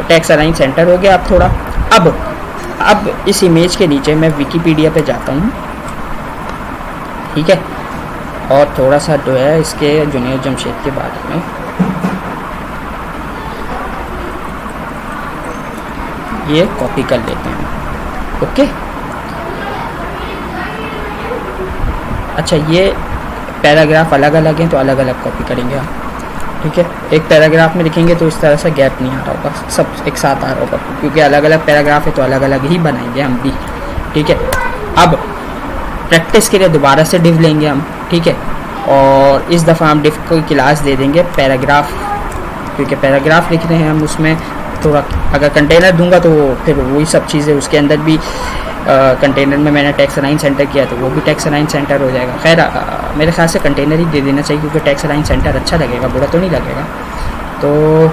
Text align centre हो गया। अब थोड़ा अब इस इमेज के नीचे मैं विकिपीडिया पे जाता हूँ, ठीक है, और थोड़ा सा जो है इसके जूनियर जमशेद के बारे में ये कॉपी कर लेते हैं। ओके, अच्छा ये पैराग्राफ अलग अलग हैं तो अलग अलग कॉपी करेंगे हम, ठीक है। एक पैराग्राफ में लिखेंगे तो इस तरह से गैप नहीं आ रहा होगा, सब एक साथ आ रहा होगा, क्योंकि अलग अलग पैराग्राफ है तो अलग अलग ही बनाएंगे हम भी, ठीक है। अब प्रैक्टिस के लिए दोबारा से डिव लेंगे हम, ठीक है, और इस दफ़ा हम डिव को क्लास दे देंगे पैराग्राफ, क्योंकि पैराग्राफ लिख रहे हैं हम, उसमें थोड़ा अगर कंटेनर दूंगा तो फिर वही सब चीज़ें उसके अंदर भी कंटेनर में मैंने टेक्स्ट अलाइन सेंटर किया तो वो भी टेक्स्ट अलाइन सेंटर हो जाएगा। खैर मेरे ख्याल से कंटेनर ही दे देना चाहिए, क्योंकि टेक्स्ट अलाइन सेंटर अच्छा लगेगा, बुरा तो नहीं लगेगा। तो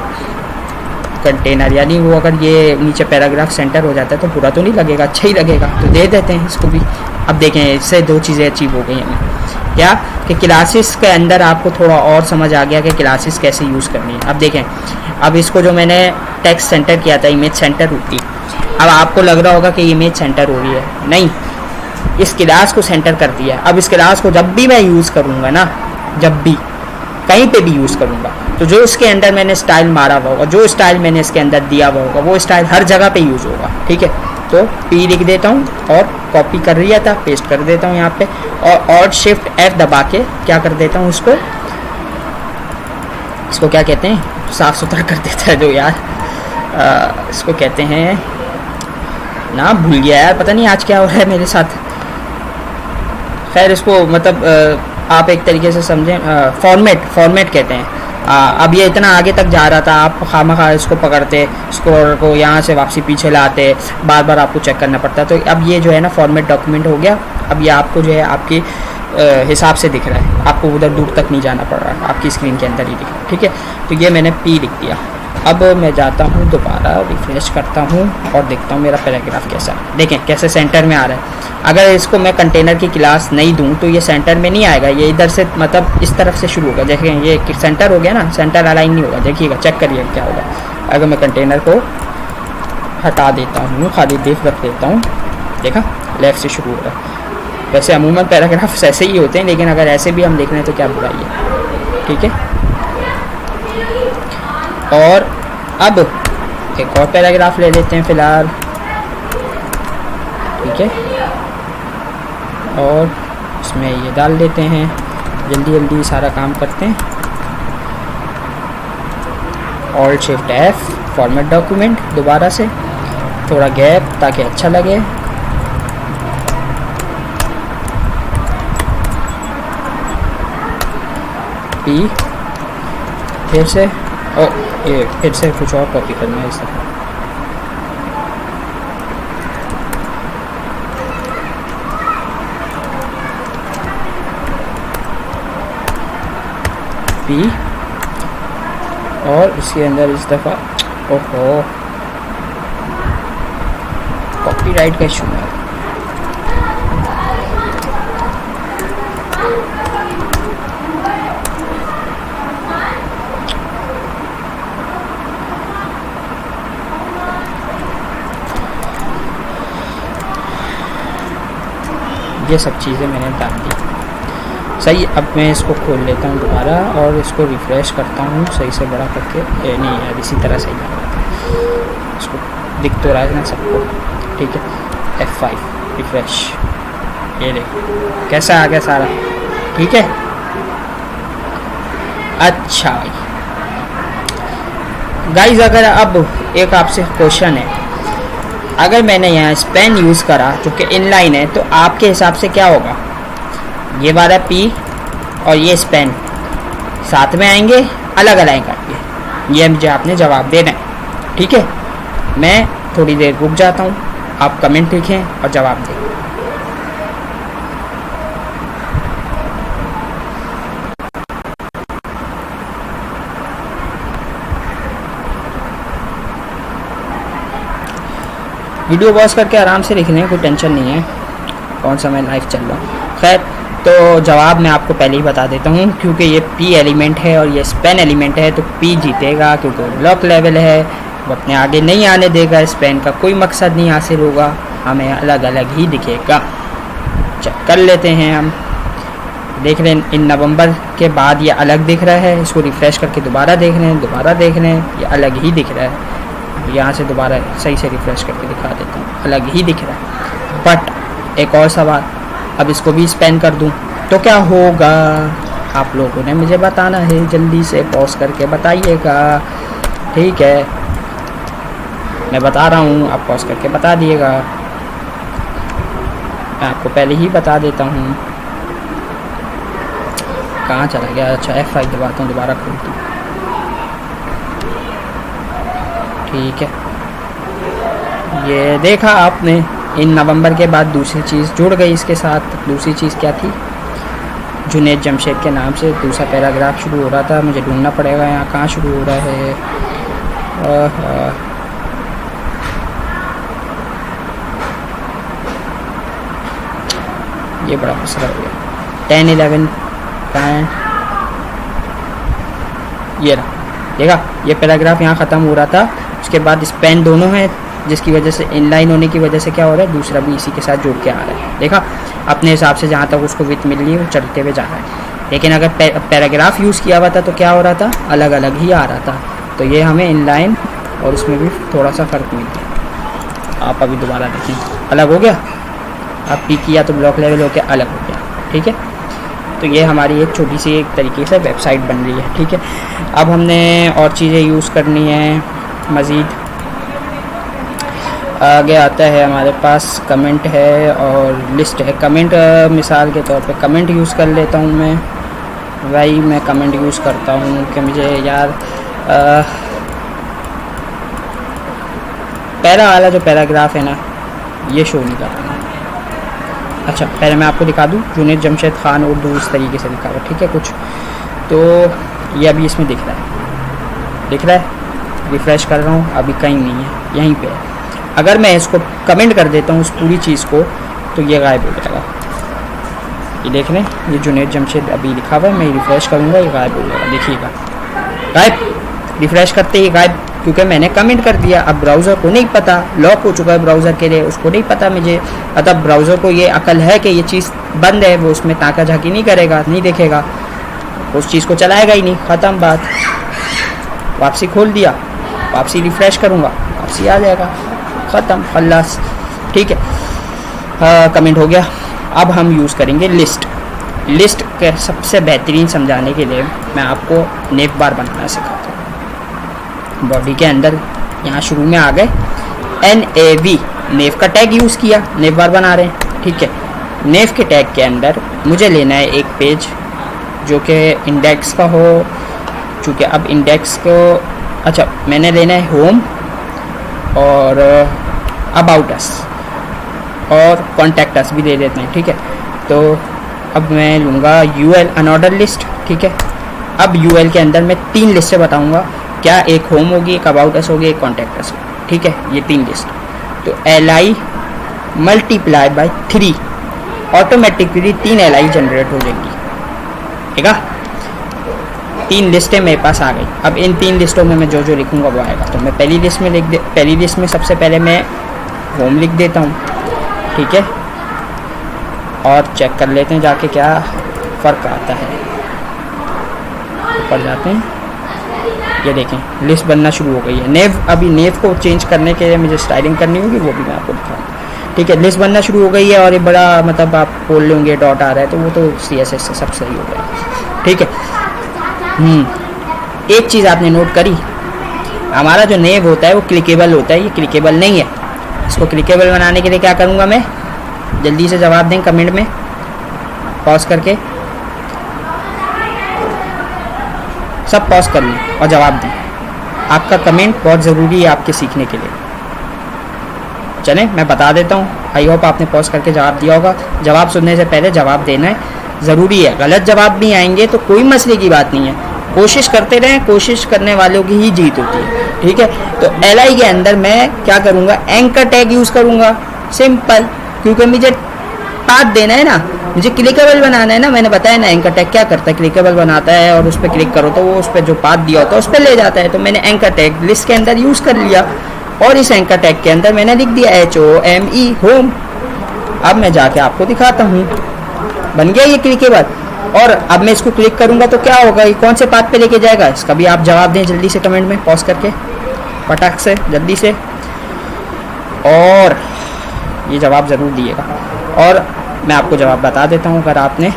कंटेनर यानी वो अगर ये नीचे पैराग्राफ सेंटर हो जाता है तो बुरा तो नहीं लगेगा, अच्छा ही लगेगा, तो दे देते हैं इसको भी। अब देखें इससे दो चीज़ें अचीव हो गई हमें, क्या कि क्लासेस के अंदर आपको थोड़ा और समझ आ गया कि क्लासेस कैसे यूज़ करनी है। अब देखें, अब इसको जो मैंने टेक्स्ट सेंटर किया था, इमेज सेंटर होती, अब आपको लग रहा होगा कि इमेज सेंटर हो रही है, नहीं, इस क्लास को सेंटर कर दिया। अब इस क्लास को जब भी मैं यूज़ करूँगा ना, जब भी कहीं पे भी यूज़ करूँगा, तो जो इसके अंदर मैंने स्टाइल मारा हुआ होगा, जो स्टाइल मैंने इसके अंदर दिया हुआ होगा, वो स्टाइल हर जगह पे यूज़ होगा, ठीक है। तो पी लिख देता हूँ और कॉपी कर लिया था, पेस्ट कर देता हूँ यहाँ पे, और शिफ्ट F दबा के क्या कर देता हूँ, इसको क्या कहते हैं, साफ़ सुथरा कर देता है जो यार, इसको कहते हैं ना, भूल गया यार, पता नहीं आज क्या हो रहा है मेरे साथ। खैर इसको मतलब आप एक तरीके से समझें, फॉर्मेट कहते हैं। अब ये इतना आगे तक जा रहा था, आप खामखा इसको पकड़ते, स्क्रॉलर को यहाँ से वापसी पीछे लाते, बार बार आपको चेक करना पड़ता। तो अब ये जो है ना फॉर्मेट डॉक्यूमेंट हो गया। अब ये आपको जो है आपकी हिसाब से दिख रहा है, आपको उधर दूर तक नहीं जाना पड़ रहा है, आपकी स्क्रीन के अंदर ही दिख रहा है, ठीक है। तो ये मैंने पी लिख दिया। अब मैं जाता हूँ दोबारा रिफ्रेश करता हूँ और देखता हूँ मेरा पैराग्राफ कैसा है। देखें कैसे सेंटर में आ रहा है। अगर इसको मैं कंटेनर की क्लास नहीं दूँ तो ये सेंटर में नहीं आएगा, ये इधर से मतलब इस तरफ से शुरू होगा। देखिए ये सेंटर हो गया ना, सेंटर अलाइन नहीं होगा। देखिएगा, चेक करिएगा क्या होगा। अगर मैं कंटेनर को हटा देता हूँ, खाली डिफ रख देता हूँ, देखा लेफ्ट से शुरू हो रहा है। वैसे अमूमन पैराग्राफ्स ऐसे ही होते हैं, लेकिन अगर ऐसे भी हम लिख रहे हैं तो क्या बुराई है, ठीक है। और अब एक और पैराग्राफ ले लेते हैं फ़िलहाल, ठीक है, और इसमें ये डाल देते हैं। जल्दी जल्दी सारा काम करते हैं। Alt shift F, format document, दोबारा से थोड़ा गैप ताकि अच्छा लगे। P, फिर से ये फिर से कुछ और कॉपी करना है इस तरह। P और इसके अंदर इस दफ़ा ओहो कॉपीराइट का इशू है। ये सब चीज़ें मैंने डाल दी। सही, अब मैं इसको खोल लेता हूँ दोबारा और इसको रिफ़्रेश करता हूँ सही से बड़ा करके। नहीं यार, इसी तरह सही आ रहा था। इसको दिख तो रहा है ना सबको, ठीक है। F5 रिफ़्रेश, ये देखो कैसा आ गया सारा, ठीक है। अच्छा गाइज, अगर अब एक आपसे क्वेश्चन है, अगर मैंने यहाँ स्पेन यूज़ करा जो कि इनलाइन है, तो आपके हिसाब से क्या होगा? ये वाला P और ये स्पेन साथ में आएंगे, अलग अलग आएंगे? ये मुझे आपने जवाब देना है, ठीक है। मैं थोड़ी देर रुक जाता हूँ, आप कमेंट लिखें और जवाब दें। वीडियो पॉज करके आराम से लिख लें, कोई टेंशन नहीं है, कौन सा मैं लाइव चल रहा हूँ। खैर, तो जवाब मैं आपको पहले ही बता देता हूँ, क्योंकि ये P एलिमेंट है और ये स्पेन एलिमेंट है, तो P जीतेगा क्योंकि ब्लॉक लेवल है। वो अपने आगे नहीं आने देगा, इस पेन का कोई मकसद नहीं हासिल होगा, हमें अलग अलग ही दिखेगा। चेक कर लेते हैं हम, देख रहे हैं इन नवंबर के बाद ये अलग दिख रहा है, इसको रिफ़्रेश करके दोबारा देख रहे हैं, दोबारा देख रहे हैं, ये अलग ही दिख रहा है। यहाँ से दोबारा सही से रिफ़्रेश करके दिखा देता हूँ, अलग ही दिख रहा है। बट एक और सवाल, अब इसको भी स्पेन कर दूँ तो क्या होगा, आप लोगों ने मुझे बताना है, जल्दी से पॉज करके बताइएगा। ठीक है, मैं बता रहा हूँ, आप पॉज करके बता दिएगा। मैं आपको पहले ही बता देता हूँ। कहाँ चला गया, अच्छा F5 दबाता हूँ, दोबारा खोलता हूँ। ठीक है, ये देखा आपने, इन नवंबर के बाद दूसरी चीज़ जुड़ गई इसके साथ। दूसरी चीज़ क्या थी, जुनैद जमशेद के नाम से दूसरा पैराग्राफ शुरू हो रहा था। मुझे ढूंढना पड़ेगा यहाँ कहाँ शुरू हो रहा है। ये बड़ा मसला हो गया। 10, 11 कहाँ है, ये रहा, देखा ये पैराग्राफ यहाँ ख़त्म हो रहा था। उसके बाद स्पेन दोनों हैं, जिसकी वजह से इनलाइन होने की वजह से क्या हो रहा है, दूसरा भी इसी के साथ जुड़ के आ रहा है। देखा, अपने हिसाब से जहाँ तक उसको विथ मिल रही है वो चलते हुए जा रहा है। लेकिन अगर पैराग्राफ यूज़ किया हुआ था तो क्या हो रहा था, अलग अलग ही आ रहा था। तो ये हमें इनलाइन और उसमें भी थोड़ा सा फ़र्क मिल गया। आप अभी दोबारा देखें, अलग हो गया। आप पी किया तो ब्लॉक लेवल हो के अलग हो गया। ठीक है, तो ये हमारी एक छोटी सी एक तरीके से वेबसाइट बन रही है। ठीक है, अब हमने और चीज़ें यूज़ करनी है मज़ीद। आगे आता है हमारे पास कमेंट है और लिस्ट है। कमेंट मिसाल के तौर पे कमेंट यूज़ कर लेता हूँ मैं। भाई मैं कमेंट यूज़ करता हूँ कि मुझे यार पहला वाला जो पैराग्राफ है ना, ये शो नहीं कर रहा। अच्छा, पहले मैं आपको दिखा दूँ, जुनैद जमशेद ख़ान उर्दू इस तरीके से लिखा हुआ। ठीक है, कुछ तो ये अभी इसमें दिख रहा है, दिख रहा है। रिफ़्रेश कर रहा हूँ, अभी कहीं नहीं है, यहीं पे है। अगर मैं इसको कमेंट कर देता हूँ उस पूरी चीज़ को, तो ये गायब हो जाएगा। ये देख लें, ये जुनैद जमशेद अभी लिखा हुआ है। मैं रिफ़्रेश करूँगा, ये गायब हो जाएगा, देखिएगा गायब। रिफ़्रेश करते ही गायब, क्योंकि मैंने कमेंट कर दिया। अब ब्राउज़र को नहीं पता, लॉक हो चुका है ब्राउज़र के लिए, उसको नहीं पता मुझे। मतलब ब्राउज़र को ये अकल है कि ये चीज़ बंद है, वो उसमें ताका झाकी नहीं करेगा, नहीं देखेगा, उस चीज़ को चलाएगा ही नहीं। ख़त्म बात। वापसी खोल दिया, वापसी रिफ़्रेश करूँगा, वापसी आ जाएगा, ख़त्म, खल्लास। ठीक है, कमेंट हो गया। अब हम यूज़ करेंगे लिस्ट। लिस्ट के सबसे बेहतरीन समझाने के लिए मैं आपको नेव बार बनाना सिखाता हूँ। बॉडी के अंदर यहाँ शुरू में आ गए NAV, नेव का टैग यूज़ किया, नेव बार बना रहे हैं। ठीक है, नेव के टैग के अंदर मुझे लेना है एक पेज जो कि इंडेक्स का हो, चूँकि अब इंडेक्स को, अच्छा मैंने लेना है होम और अबाउट अस और कॉन्टैक्ट अस भी दे देते हैं। ठीक है, तो अब मैं लूँगा UL अनऑर्डर लिस्ट। ठीक है, अब UL के अंदर मैं 3 लिस्टें बताऊँगा, क्या एक होम होगी, एक अबाउट अस होगी, एक कॉन्टैक्ट अस होगी। ठीक है, ये 3 लिस्ट। तो LI multiply by 3, automatically 3 LI generate हो जाएंगी। ठीक है, 3 लिस्टें मेरे पास आ गई। अब इन 3 लिस्टों में मैं जो जो लिखूँगा वो आएगा। तो मैं पहली लिस्ट में पहली लिस्ट में सबसे पहले मैं होम लिख देता हूँ। ठीक है, और चेक कर लेते हैं जाके क्या फ़र्क आता है। ऊपर जाते हैं, ये देखें लिस्ट बनना शुरू हो गई है। नेव, अभी नेव को चेंज करने के लिए मुझे स्टाइलिंग करनी होगी, वो भी मैं आपको दिखाऊँ। ठीक है, लिस्ट बनना शुरू हो गई है और ये बड़ा मतलब आप बोल लेंगे डॉट आ रहा है, तो वो तो CSS से सब सही हो गया। ठीक है, एक चीज़ आपने नोट करी, हमारा जो नेव होता है वो क्लिकेबल होता है, ये क्लिकेबल नहीं है। इसको क्लिकेबल बनाने के लिए क्या करूँगा मैं, जल्दी से जवाब दें कमेंट में पॉज करके, सब पॉज कर लें और जवाब दें। आपका कमेंट बहुत ज़रूरी है आपके सीखने के लिए। चलें मैं बता देता हूँ, आई होप आपने पॉज करके जवाब दिया होगा। जवाब सुनने से पहले जवाब देना है ज़रूरी है। गलत जवाब भी आएंगे तो कोई मसले की बात नहीं है, कोशिश करते रहें, कोशिश करने वालों की ही जीत होती है। ठीक है, तो LI के अंदर मैं क्या करूँगा, एंकर टैग यूज़ करूँगा, सिंपल, क्योंकि मुझे पाथ देना है ना, मुझे क्लिकेबल बनाना है ना, मैंने बताया ना एंकर टैग क्या करता है, क्लिकेबल बनाता है और उस पर क्लिक करो तो वो उस पर जो पाथ दिया होता है उस पर ले जाता है। तो मैंने एंकर टैग लिस्ट के अंदर यूज़ कर लिया और इस एंकर टैग के अंदर मैंने लिख दिया HOME होम। अब मैं जाके आपको दिखाता हूँ, बन गया ये क्लिकेबल। और अब मैं इसको क्लिक करूँगा तो क्या होगा, ये कौन से पाथ पे लेके जाएगा, इसका भी आप जवाब दें जल्दी से कमेंट में पॉज करके, पटाख से जल्दी से, और ये जवाब ज़रूर दिएगा। और मैं आपको जवाब बता देता हूँ अगर आपने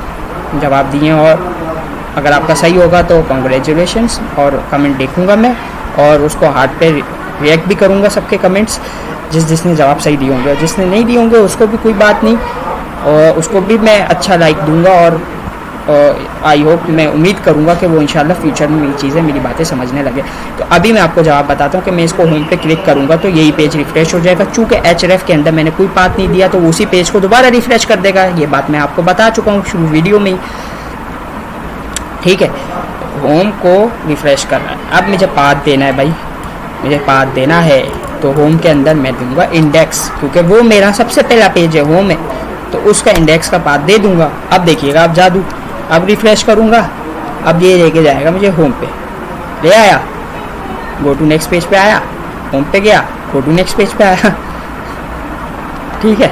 जवाब दिए और अगर आपका सही होगा तो कॉन्ग्रेचुलेशंस, और कमेंट देखूँगा मैं और उसको हार्ट पे रिएक्ट भी करूँगा सबके कमेंट्स जिसने जवाब सही दिए होंगे। जिसने नहीं दिए होंगे उसको भी कोई बात नहीं, और उसको भी मैं अच्छा लाइक दूंगा। और आई होप, मैं उम्मीद करूंगा कि वो इंशाल्लाह फ्यूचर में मेरी चीज़ें, मेरी बातें समझने लगे। तो अभी मैं आपको जवाब बताता हूँ कि मैं इसको होम पे क्लिक करूंगा तो यही पेज रिफ्रेश हो जाएगा। चूँकि HRF के अंदर मैंने कोई पाथ नहीं दिया तो उसी पेज को दोबारा रिफ्रेश कर देगा। ये बात मैं आपको बता चुका हूँ शुरू वीडियो में ही, ठीक है। होम को रिफ्रेश करना है। अब मुझे पाथ देना है भाई, मुझे पाथ देना है तो होम के अंदर मैं दूंगा इंडेक्स, क्योंकि वो मेरा सबसे पहला पेज है होम है, तो उसका इंडेक्स का पाथ दे दूंगा। अब देखिएगा, अब जादू, अब रिफ्रेश करूंगा, अब ये लेके जाएगा मुझे होम पे, ले आया, गो टू नेक्स्ट पेज पे आया, होम पे गया, गो टू नेक्स्ट पेज पे आया, ठीक है।